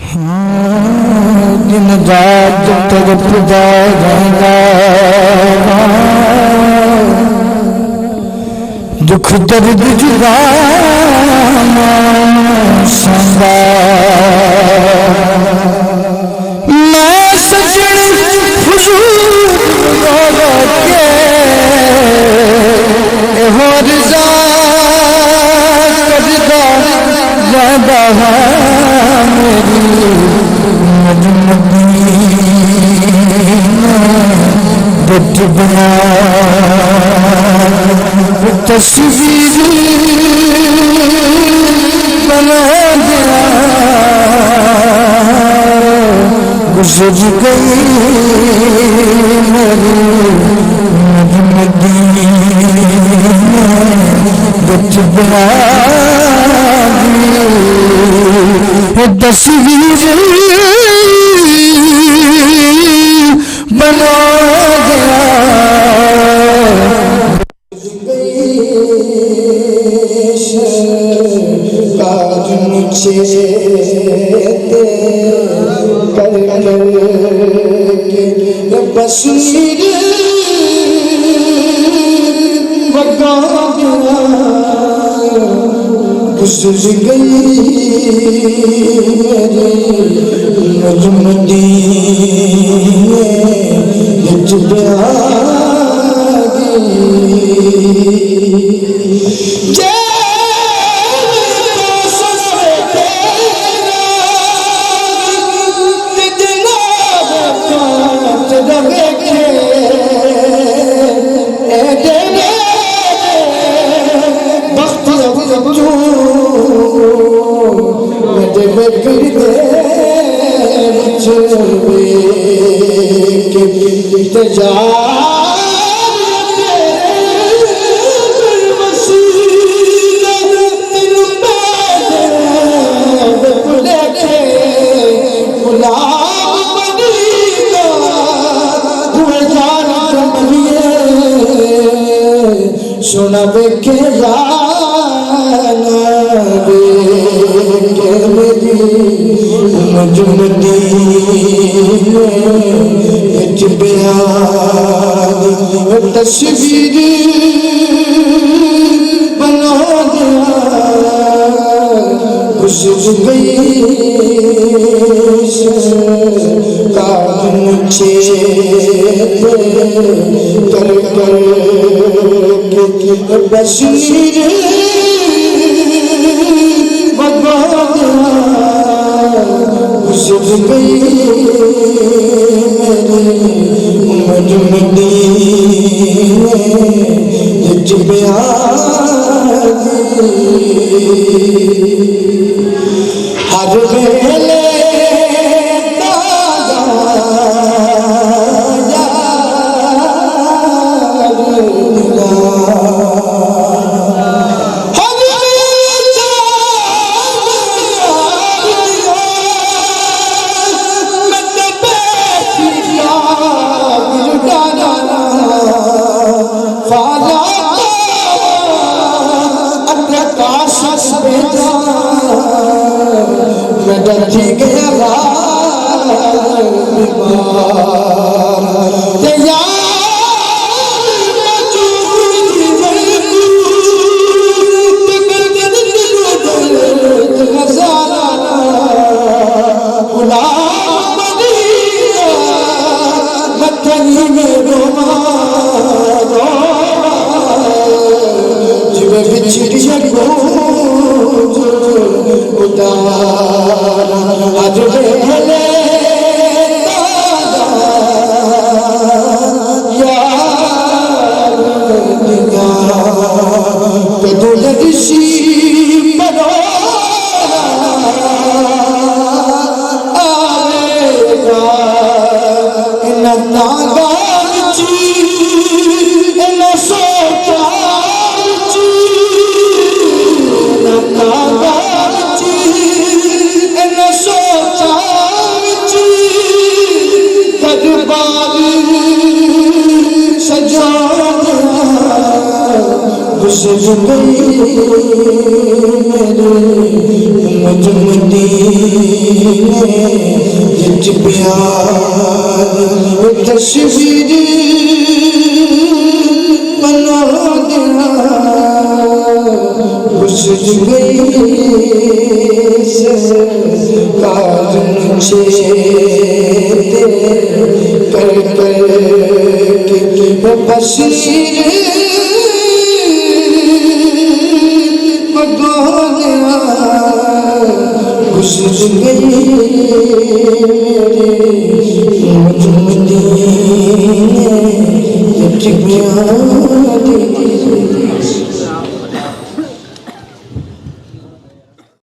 दिन रात तड़पदा रहंदा दुख दर्द जुदाना संदा मैं सजन हुजूर के हो रज़ा करदा ज़्यादा मेरी बट बना तस्वीर बना दिया गुजर गई मेरी मदीने बट बना दी तस्वीर बना दिया काज मुझे कर के बसीर बगा दिया गुजर गई मेरी मदीने जुबा सोना बेके जाना बेके मेरी मजमदी बयान तस्वीर बना दिया गुजर गई काज मुझे कर कर बशीर बगा दिया गुजर गई मेरी मजमदी हर वेले मेरे मुझ मदीने प्यार तस्वीर बना दिया गुजर गई सरकार मुझे कर कर के बशीर बना दिया गुजर गई मेरी मदीने प्यार